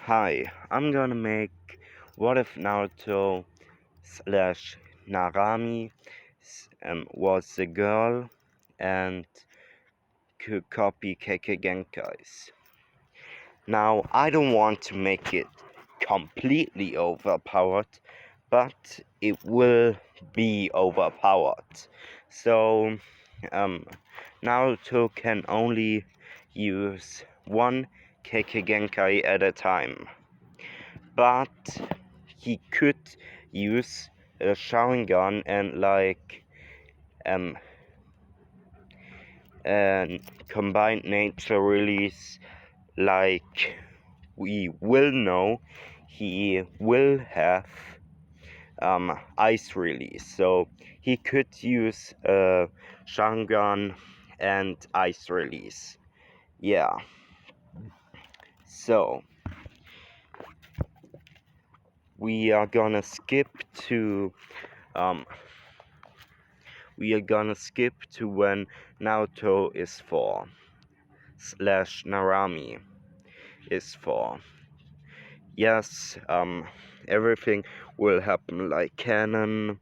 Hi, I'm gonna make what if Naruto slash Narami was a girl and could copy Kekei Genkais. Now, I don't want to make it completely overpowered, but it will be overpowered. So, Naruto can only use one Kekei Genkai at a time. But he could use a Sharingan and combined nature release. Like we will know, he will have ice release, so he could use a Sharingan and ice release. Yeah. So we are gonna skip to when Naruto is 4 slash Narami is 4. Yes, everything will happen like canon.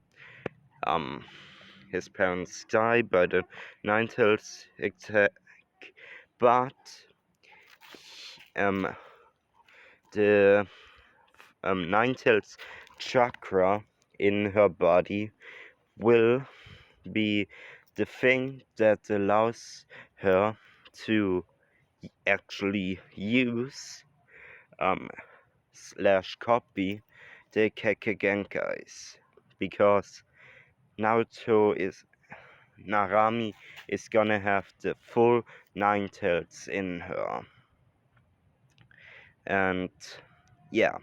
His parents die by the Ninetales attack, but the Ninetales chakra in her body will be the thing that allows her to actually use slash copy the Kekei Genkais, because Narami is gonna have the full Ninetales in her. And yeah,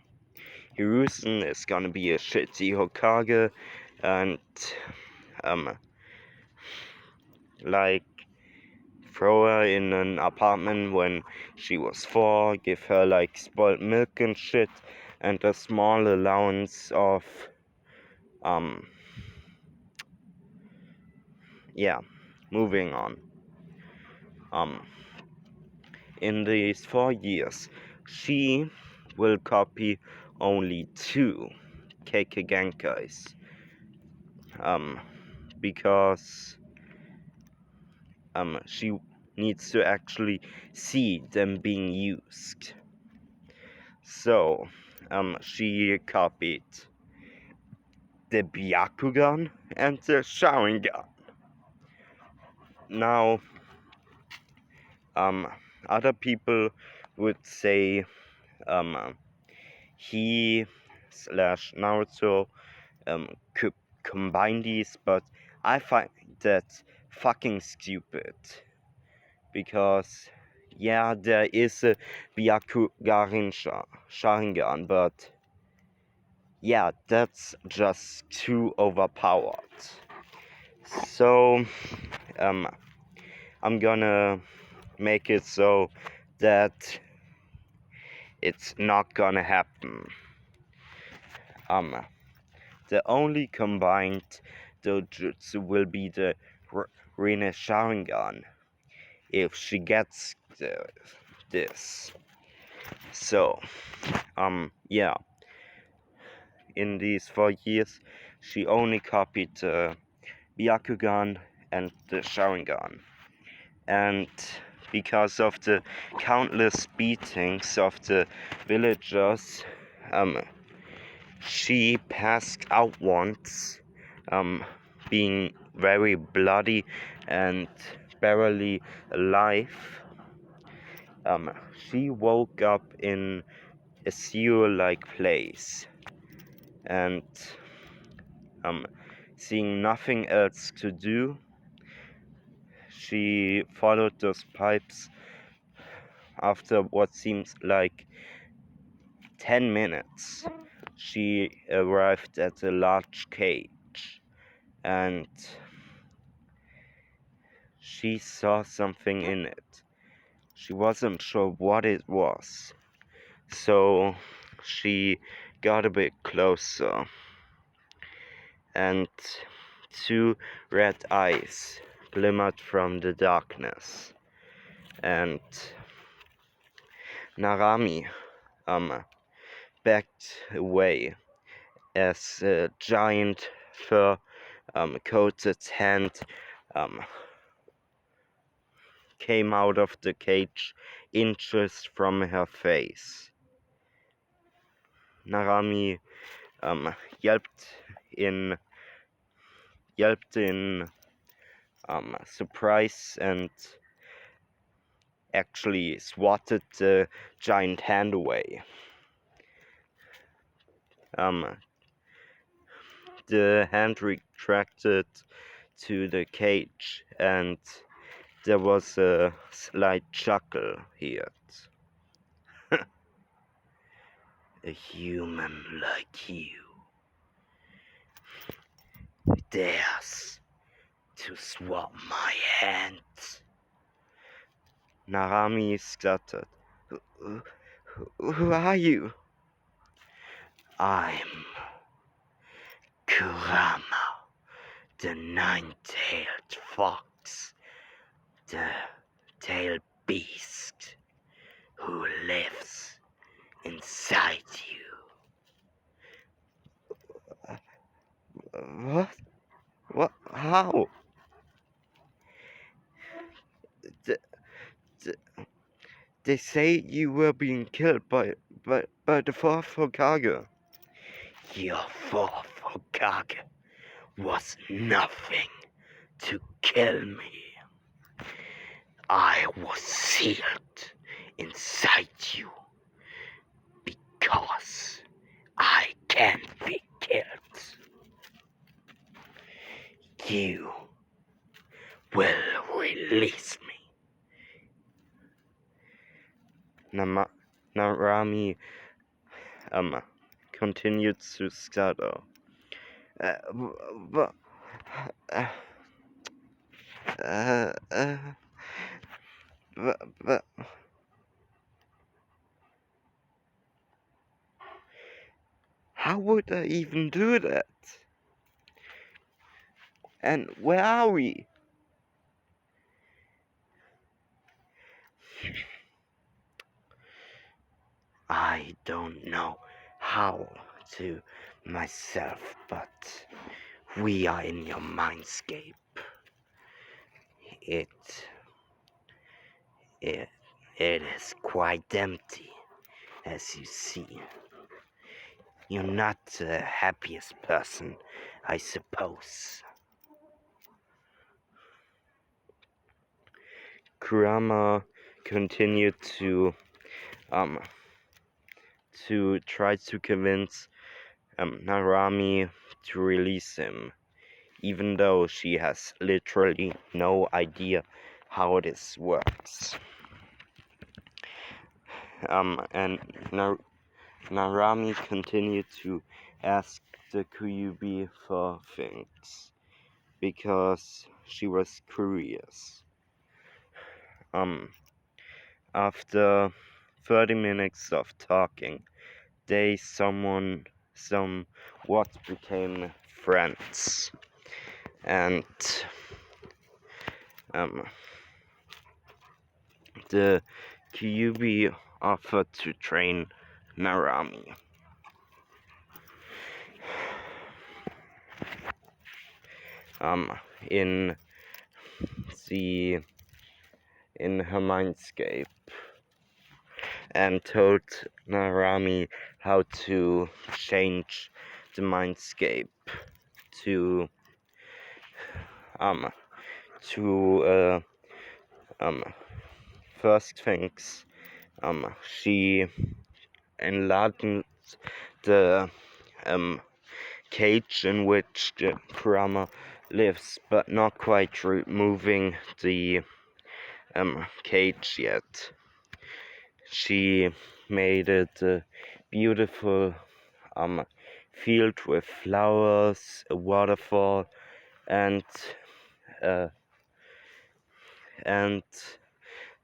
Hiruzen is gonna be a shitty Hokage and like throw her in an apartment when she was 4, give her like spoiled milk and shit, and a small allowance of yeah, moving on. In these 4 years, she will copy only 2 Kekei Genkais. Because she needs to actually see them being used. So, she copied the Byakugan and the Sharingan. Now, other people would say he slash Naruto could combine these, but I find that fucking stupid. Because, yeah, there is a Byakugan Sharingan, but yeah, that's just too overpowered. So, I'm gonna make it so that it's not gonna happen. The only combined dojutsu will be the Rine Sharingan if she gets this. So, yeah. In these 4 years, she only copied the Byakugan and the Sharingan. And because of the countless beatings of the villagers, she passed out once, being very bloody and barely alive. She woke up in a sewer-like place, and seeing nothing else to do, she followed those pipes. After what seems like 10 minutes, she arrived at a large cage, and she saw something in it. She wasn't sure what it was, so she got a bit closer, and 2 red eyes glimmered from the darkness. And Narami backed away as a giant fur coated hand came out of the cage inches from her face. Narami yelped in surprise and actually swatted the giant hand away. The hand retracted to the cage, and there was a slight chuckle here. A human like you dares to swap my hand. Narami stuttered. Who are you? I'm Kurama, the nine-tailed fox, the tailed beast who lives inside you. What? What? How? They say you were being killed by the fourth Hokage. Your fourth Hokage was nothing to kill me. I was sealed inside you because I can't be killed. You will release me. Narami continued to stutter. But how would I even do that? And where are we? I don't know how to myself, but we are in your mindscape. It is quite empty, as you see. You're not the happiest person, I suppose. Kurama continued to try to convince Narami to release him, even though she has literally no idea how this works. And Narami continued to ask the Kyuubi for things because she was curious. After 30 minutes of talking, they somewhat became friends, and the Kyuubi offered to train Narami. In her mindscape, and told Narami how to change the mindscape to first things. She enlarged the cage in which the Kurama lives, but not quite removing the cage yet. She made it a beautiful field with flowers, a waterfall, and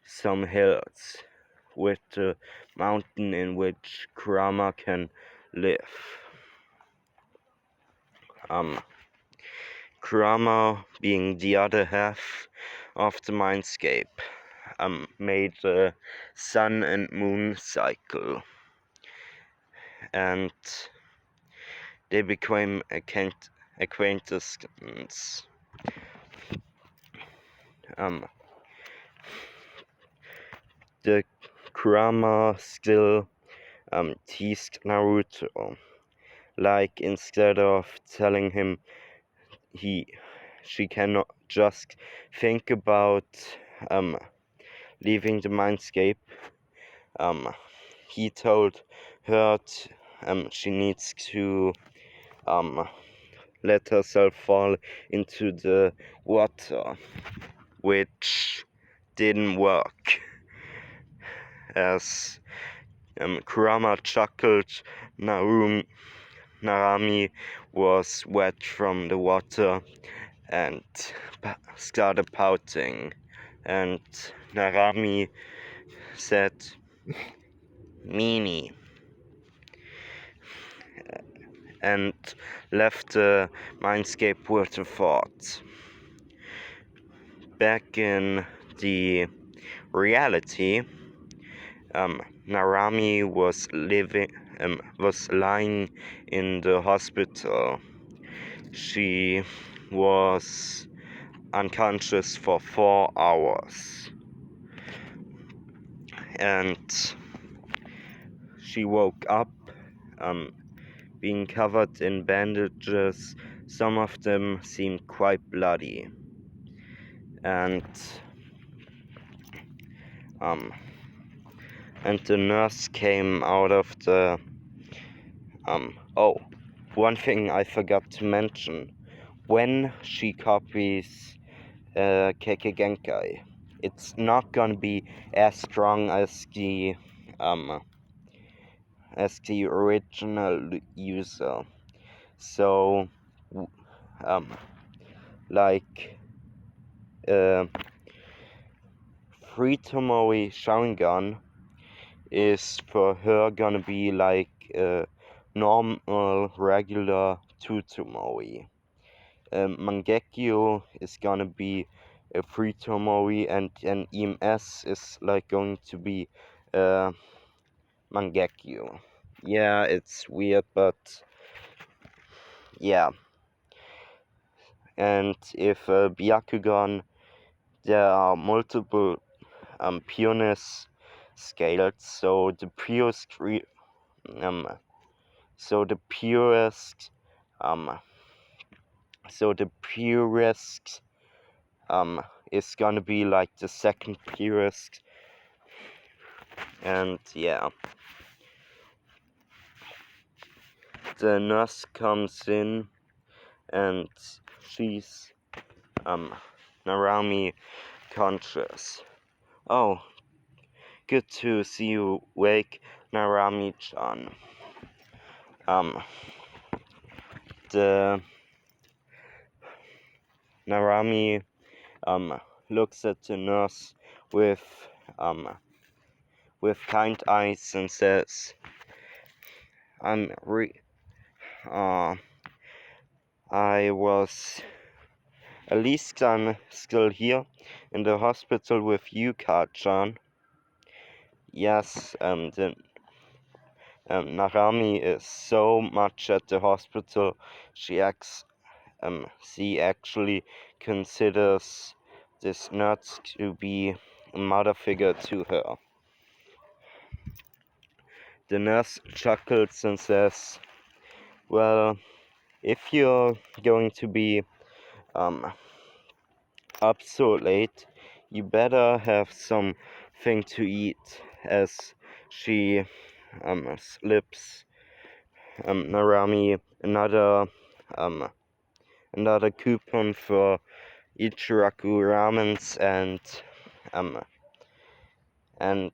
some hills with the mountain in which Kurama can live. Kurama, being the other half of the mindscape, made the sun and moon cycle. and they became acquaintances. The Kurama still teased Naruto, like instead of telling him she cannot just think about leaving the mindscape, he told her she needs to let herself fall into the water, which didn't work, as Kurama chuckled. Narami was wet from the water and started pouting, and Narami said, "Meanie," and left the mindscape with a thought. Back in the reality, Narami was lying in the hospital. She was unconscious for 4 hours, and she woke up being covered in bandages. Some of them seemed quite bloody, and the nurse came out of the one thing I forgot to mention. When she copies Kekei Genkei, it's not gonna be as strong as the original user. So like Fritomori Sharingan is for her gonna be like normal regular Tutomori. Mangekyo is gonna be a Fritomori, and an EMS is like going to be Mangekyo. Yeah, it's weird, but yeah. And if Byakugan, there are multiple pureness scales, so the purest is gonna be like the second purest, and yeah. The nurse comes in, and she's Narami conscious. Oh, good to see you wake, Narami-chan. The Narami looks at the nurse with kind eyes and says, at least I'm still here in the hospital with you, Ka-chan. Yes, Narami is so much at the hospital, she actually considers this nurse to be a mother figure to her. The nurse chuckles and says, well, if you're going to be up so late, you better have something to eat, as she slips Narami another coupon for Ichiraku ramens and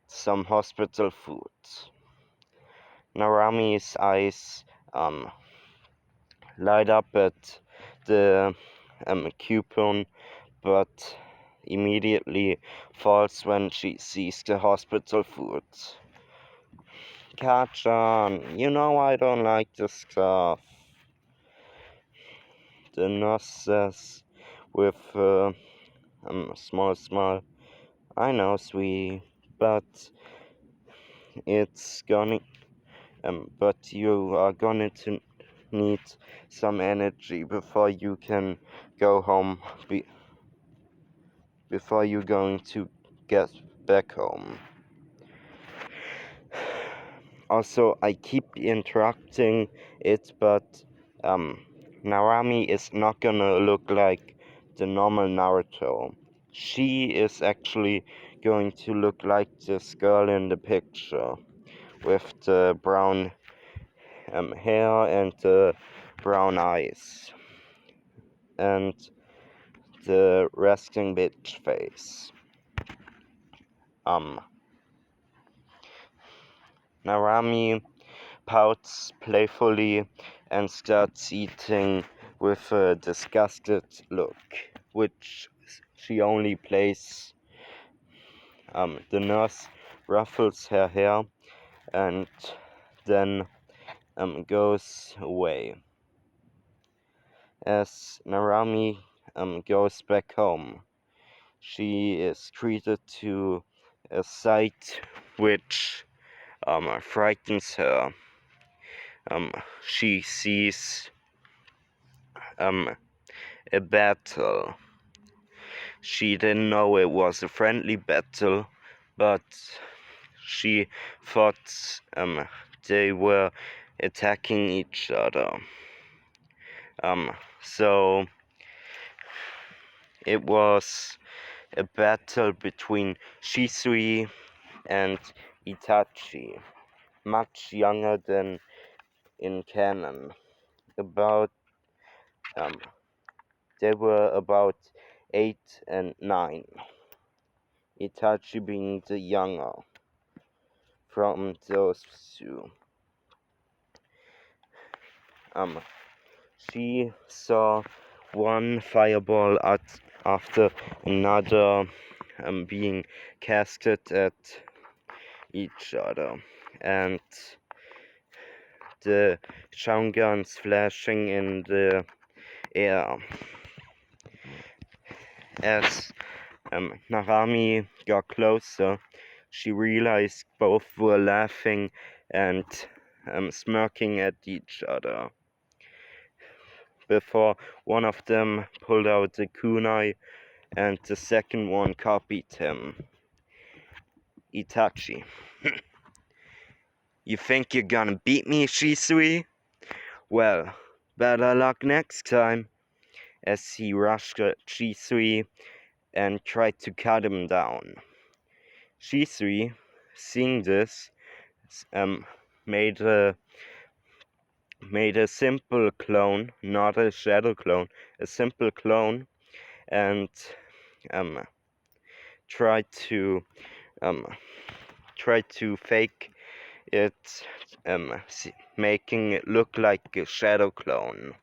some hospital food. Narami's eyes light up at the coupon, but immediately falls when she sees the hospital food. Ka-chan, you know I don't like this stuff. The nurse says with a small smile, I know, sweetie, but it's but you are going to need some energy before you can go home, before you're going to get back home. Also, I keep interrupting it, but Narami is not gonna look like the normal Naruto. She is actually going to look like this girl in the picture, with the brown hair and the brown eyes, and the resting bitch face. Narami pouts playfully and starts eating with a disgusted look, which she only plays. The nurse ruffles her hair and then goes away. As Narami goes back home, she is treated to a sight which frightens her. She sees a battle. She didn't know it was a friendly battle, but she thought they were attacking each other. So it was a battle between Shisui and Itachi, much younger than in canon. They were about 8 and 9. Itachi being the younger from those two. She saw one fireball after another being casted at each other, and the Sharingan's flashing in the air. As Narami got closer, she realized both were laughing and smirking at each other, before one of them pulled out the kunai and the second one copied him. Itachi. You think you're gonna beat me, Shisui? Well, better luck next time. As he rushed at Shisui and tried to cut him down. Shisui, seeing this, made a simple clone, not a shadow clone, a simple clone, and tried to fake it, making it look like a shadow clone.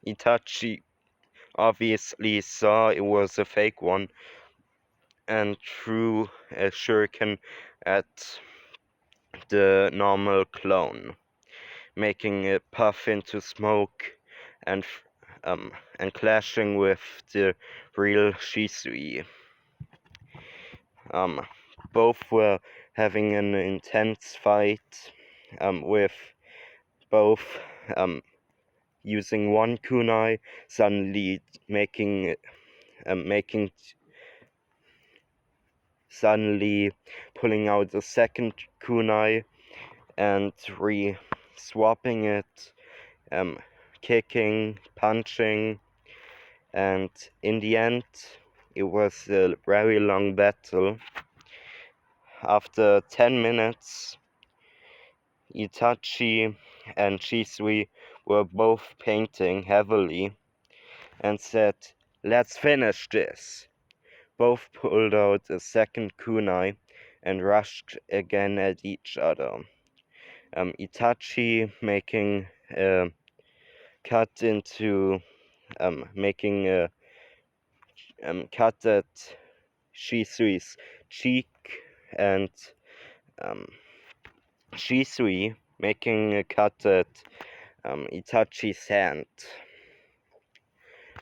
Itachi obviously saw it was a fake one and threw a shuriken at the normal clone, making it puff into smoke and clashing with the real Shisui. Both were having an intense fight, with both using one kunai, suddenly pulling out the second kunai and swapping it, kicking, punching, and in the end it was a very long battle. After 10 minutes, Itachi and Shisui were both painting heavily and said, "Let's finish this." Both pulled out a second kunai and rushed again at each other. Itachi making a cut at Shisui's cheek, and Shisui making a cut at Itachi's hand.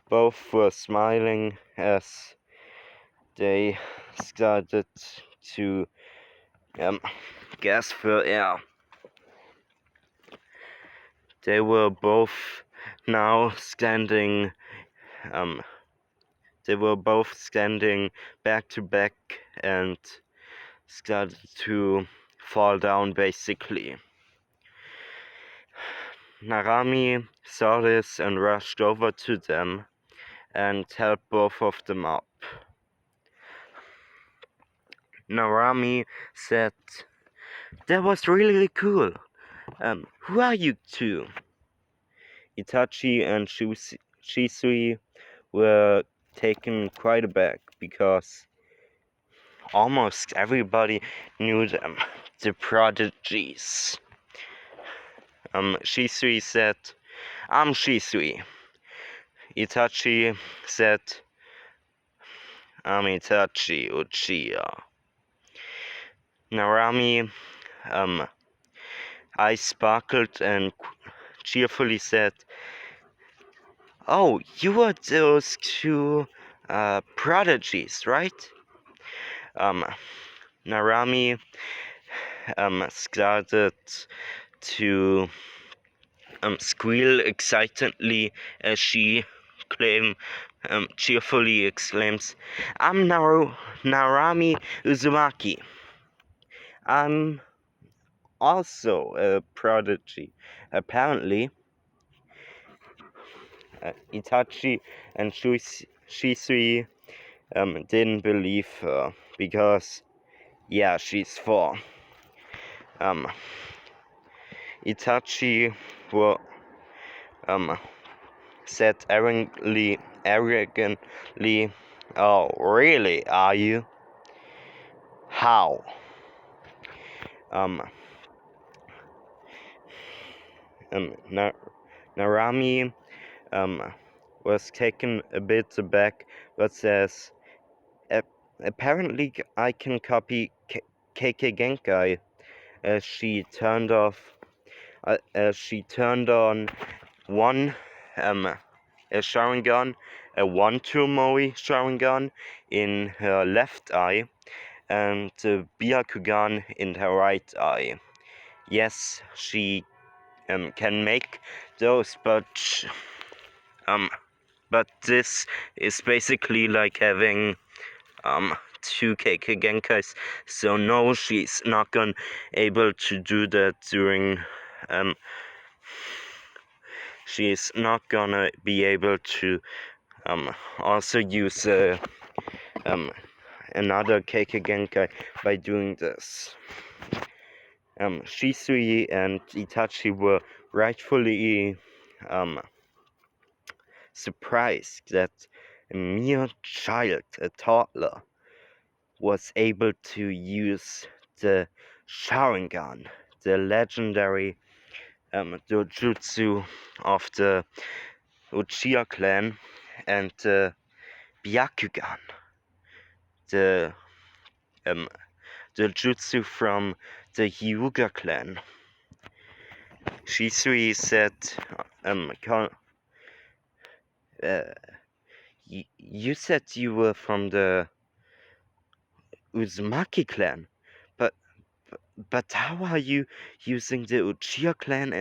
Both were smiling as they started to gas for air. They were both now standing, back to back and started to fall down basically. Narami saw this and rushed over to them and helped both of them up. Narami said, "That was really cool. Who are you two?" Itachi and Shisui were taken quite aback because almost everybody knew them, the prodigies. Shisui said, "I'm Shisui." Itachi said, "I'm Itachi Uchiha." Narami eyes sparkled and cheerfully said, "Oh, you are those two prodigies, right?" Narami started to squeal excitedly as she cheerfully exclaims, "I'm Narami Uzumaki. I'm also a prodigy." Apparently, Itachi and Shisui didn't believe her because, yeah, she's 4. Itachi said arrogantly, "Oh, really, are you? How?" Narami was taken a bit aback, but says, "Apparently I can copy Kekei Genkai," as she turned on one a Sharingan, a 1-2 Moe Sharingan in her left eye, and a Byakugan in her right eye. Yes, she can make those, but this is basically like having 2 Kekei Genkais, so no, she's not gonna able to do that during she's not gonna be able to also use another Kekei Genkai by doing this. Shisui and Itachi were rightfully surprised that a mere child, a toddler, was able to use the Sharingan, the legendary dojutsu of the Uchiha clan, and the Byakugan, the jutsu from the Hyuga clan. Shisui said, "You said you were from the Uzumaki clan, but how are you using the Uchiha clan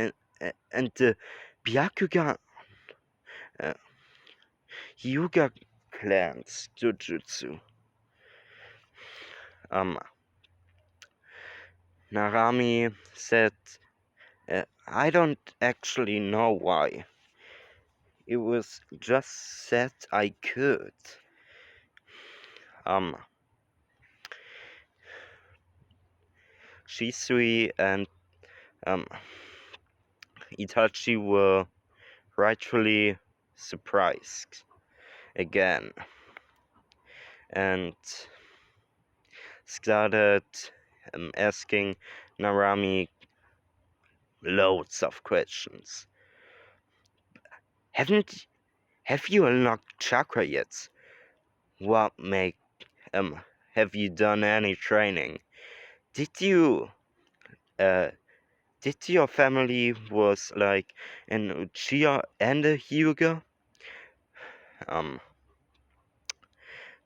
and the Byakugan Hyuga clan's jujutsu?" Narami said, "I don't actually know why. It was just said I could." Shisui and Itachi were rightfully surprised again and started asking Narami loads of questions. Have you unlocked chakra yet? What have you done any training? Did your family was like an Uchiha and a Hyuga?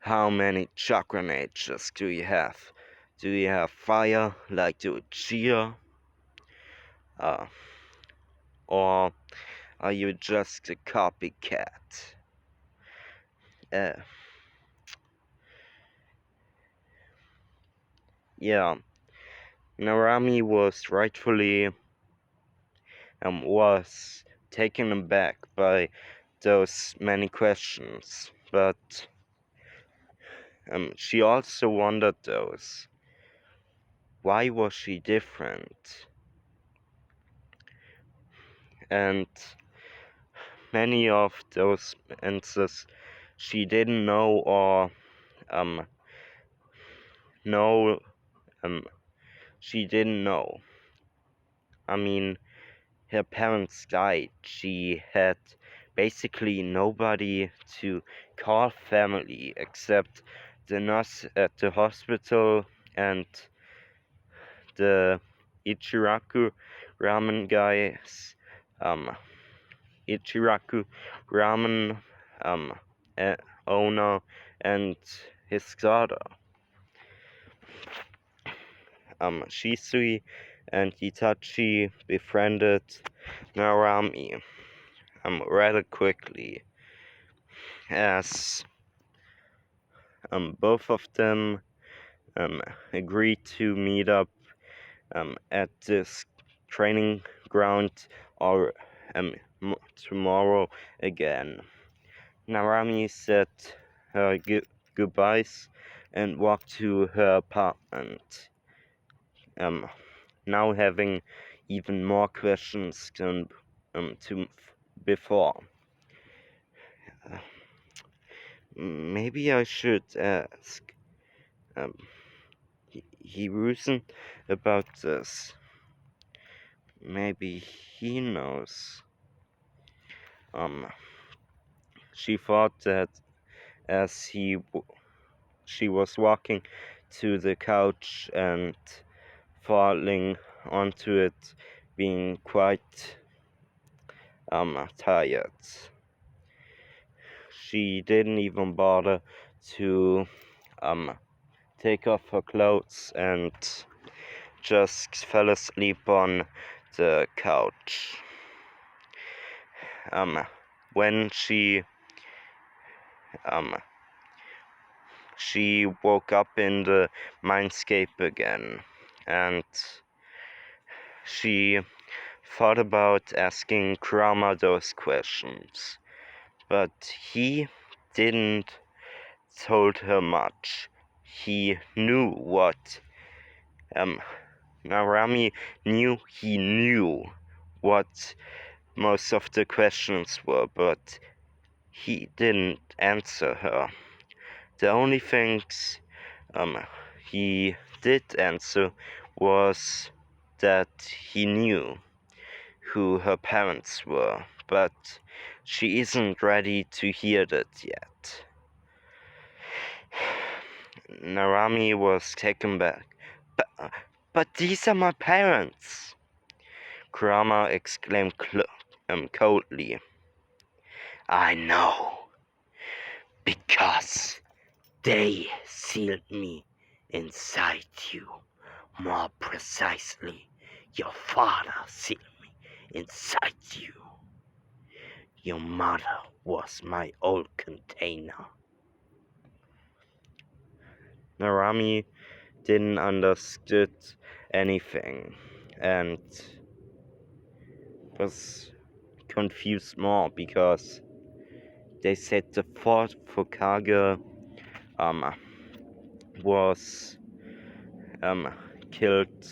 How many chakra natures do you have? Do you have fire like the Uchiha? Uh, or are you just a copycat? Uh, yeah, Narami was rightfully was taken aback by those many questions, but she also wondered those. Why was she different? And many of those answers she didn't know or know she didn't know. I mean, her parents died. She had basically nobody to call family except the nurse at the hospital and the Ichiraku ramen guys, Ichiraku ramen owner and his daughter. Shisui and Itachi befriended Narami rather quickly, as both of them agreed to meet up at this training ground or tomorrow again. Narami said her goodbyes and walked to her apartment, now having even more questions than before. Maybe I should ask Hiruzen about this. Maybe he knows. She thought that as she was walking to the couch and falling onto it, being quite tired. She didn't even bother to take off her clothes and just fell asleep on the couch. When she woke up in the mindscape again, and she thought about asking Kurama those questions, but he didn't told her much. He knew what Narami knew he knew what most of the questions were, but he didn't answer her. The only things he did answer was that he knew who her parents were, but she isn't ready to hear that yet. Narami was taken back. But these are my parents! Kurama exclaimed coldly. I know, because they sealed me inside you. More precisely, your father sealed me inside you. Your mother was my old container. Narami didn't understood anything and was confused more because they said the fourth Hokage was killed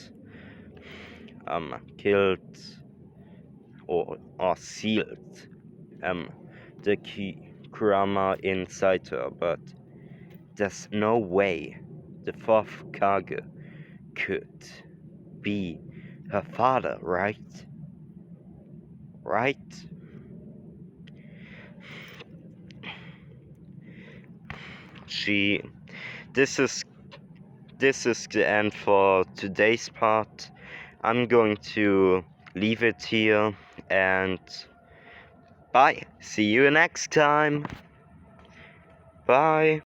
or sealed the Kurama inside her, but there's no way the fourth Hokage could be her father, right? Right? This is the end for today's part. I'm going to leave it here and bye. See you next time. Bye.